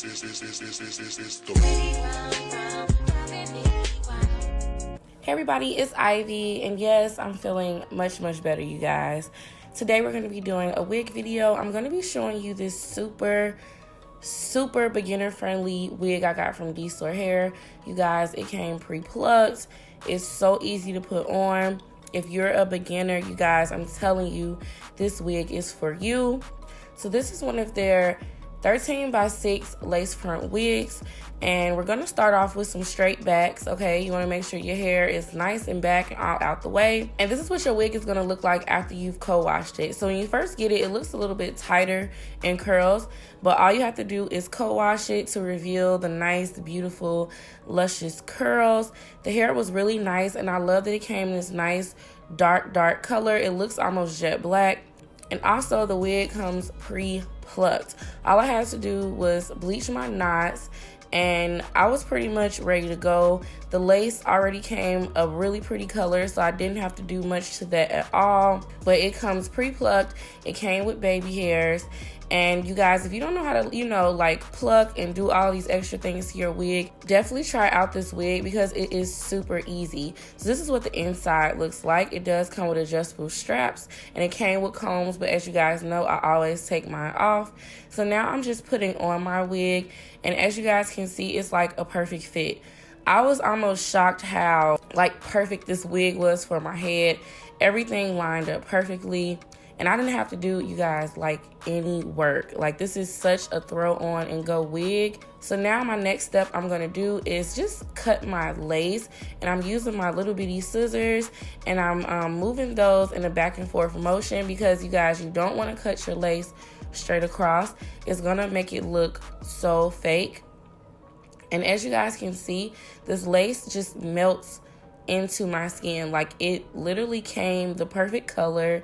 Hey everybody, it's Ivy, and yes, I'm feeling much better, you guys. Today we're going to be doing a wig video. I'm going to be showing you this super beginner friendly wig I got from DSoar hair. You guys, it came pre-plucked. It's so easy to put on. If you're a beginner, you guys, I'm telling you, this wig is for you. So this is one of their 13x6 lace front wigs, and we're going to start off with some straight backs. Okay, you want to make sure your hair is nice and back and all out the way, and this is what your wig is going to look like after you've co-washed it. So when you first get it, it looks a little bit tighter in curls, but all you have to do is co-wash it to reveal the nice, beautiful, luscious curls. The hair was really nice, and I love that it came in this nice dark color. It looks almost jet black. And also the wig comes pre-plucked. All I had to do was bleach my knots, and I was pretty much ready to go. The lace already came a really pretty color, so I didn't have to do much to that at all. But it comes pre-plucked. It came with baby hairs. And you guys, if you don't know how to, like pluck and do all these extra things to your wig, definitely try out this wig because it is super easy. So this is what the inside looks like. It does come with adjustable straps, and it came with combs, but as you guys know, I always take mine off. So now I'm just putting on my wig, and as you guys can see, it's like a perfect fit. I was almost shocked how perfect this wig was for my head. Everything lined up perfectly. And I didn't have to do, you guys, any work. This is such a throw on and go wig. So now my next step I'm gonna do is just cut my lace. And I'm using my little bitty scissors, and I'm moving those in a back and forth motion because, you guys, you don't wanna cut your lace straight across. It's gonna make it look so fake. And as you guys can see, this lace just melts into my skin. It literally came the perfect color.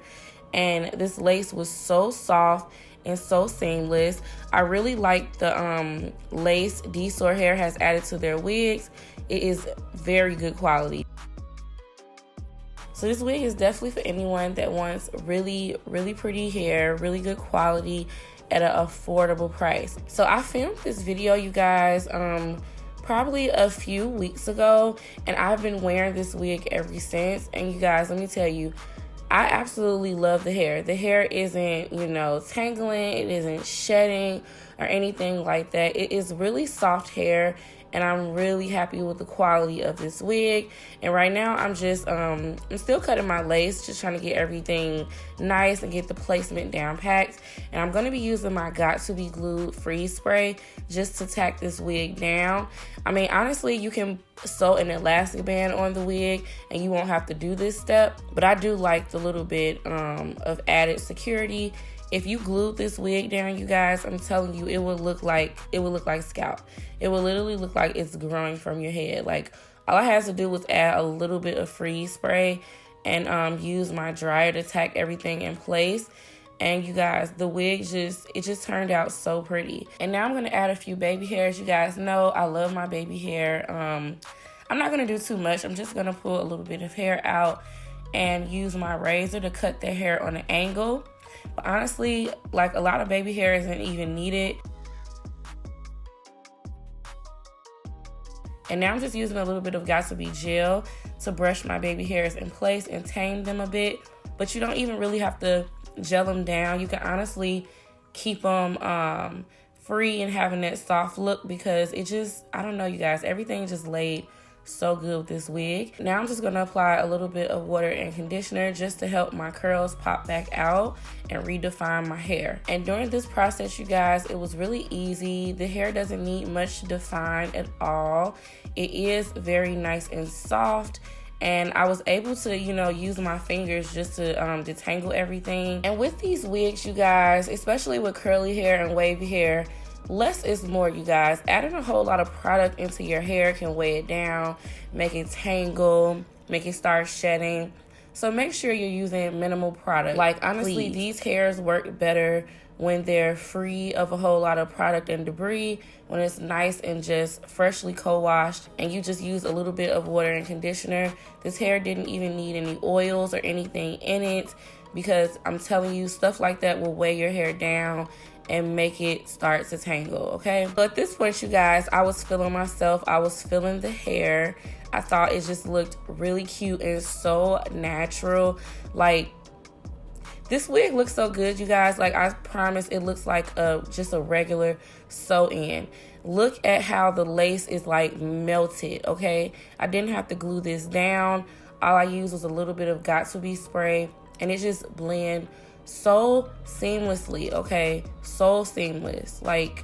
And this lace was so soft and so seamless. I really like the lace DSoar hair has added to their wigs. It is very good quality. So this wig is definitely for anyone that wants really pretty hair, really good quality at an affordable price. So I filmed this video, you guys, probably a few weeks ago, and I've been wearing this wig ever since. And you guys, let me tell you, I absolutely love the hair. The hair isn't, tangling, it isn't shedding or anything like that. It is really soft hair, and I'm really happy with the quality of this wig. And right now I'm just, I'm still cutting my lace, just trying to get everything nice and get the placement down packed. And I'm gonna be using my Got To Be Glued freeze spray just to tack this wig down. I mean, honestly, you can sew an elastic band on the wig and you won't have to do this step, but I do like the little bit of added security. If you glued this wig down, you guys, I'm telling you, it would look like scalp. It will literally look like it's growing from your head. All I had to do was add a little bit of freeze spray and use my dryer to tack everything in place. And you guys, the wig just turned out so pretty. And now I'm gonna add a few baby hairs. You guys know I love my baby hair. I'm not gonna do too much. I'm just gonna pull a little bit of hair out and use my razor to cut their hair on an angle. But honestly, a lot of baby hair isn't even needed. And now I'm just using a little bit of Got To Be gel to brush my baby hairs in place and tame them a bit. But you don't even really have to gel them down. You can honestly keep them free and having that soft look because I don't know, you guys, everything just laid so good with this wig. Now I'm just gonna apply a little bit of water and conditioner just to help my curls pop back out and redefine my hair. And during this process, you guys, it was really easy. The hair doesn't need much to define at all. It is very nice and soft. And I was able to, use my fingers just to detangle everything. And with these wigs, you guys, especially with curly hair and wavy hair, less is more, you guys. Adding a whole lot of product into your hair can weigh it down, make it tangle, make it start shedding. So make sure you're using minimal product. Honestly, these hairs work better when they're free of a whole lot of product and debris, when it's nice and just freshly co-washed and you just use a little bit of water and conditioner. This hair didn't even need any oils or anything in it because I'm telling you, stuff like that will weigh your hair down and make it start to tangle, okay? So at this point, you guys, I was feeling myself. I was feeling the hair. I thought it just looked really cute and so natural. Like, this wig looks so good, you guys. Like, I promise it looks like just a regular sew-in. Look at how the lace is like melted, okay? I didn't have to glue this down. All I used was a little bit of Got2b spray, and it just blend so seamlessly, okay? So seamless. Like,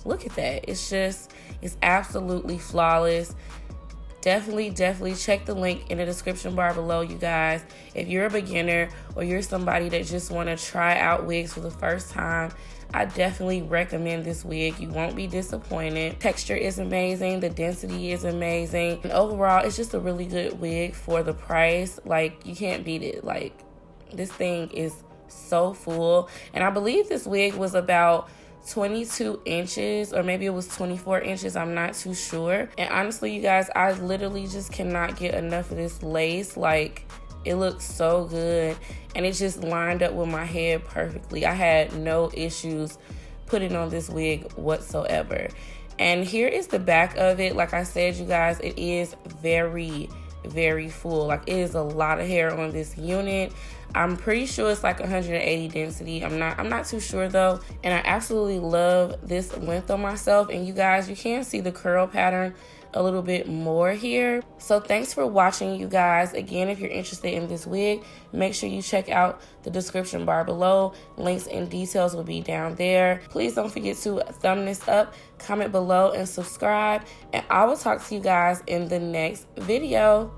look at that. It's absolutely flawless. Definitely check the link in the description bar below, you guys. If you're a beginner or you're somebody that just want to try out wigs for the first time, I definitely recommend this wig. You won't be disappointed. Texture is amazing. The density is amazing. And overall, it's just a really good wig for the price. Like, you can't beat it. Like, this thing is so full. And I believe this wig was about 22 inches, or maybe it was 24 inches. I'm not too sure. And honestly, you guys, I literally just cannot get enough of this lace. Like, it looks so good, and it just lined up with my head perfectly. I had no issues putting on this wig whatsoever. And here is the back of it. Like I said, you guys, it is very full. Like, it is a lot of hair on this unit. I'm pretty sure it's like 180 density. I'm not too sure though. And I absolutely love this length on myself. And you guys, you can see the curl pattern a little bit more here. So thanks for watching, you guys. Again, if you're interested in this wig, make sure you check out the description bar below. Links and details will be down there. Please don't forget to thumb this up, comment below, and subscribe. And I will talk to you guys in the next video.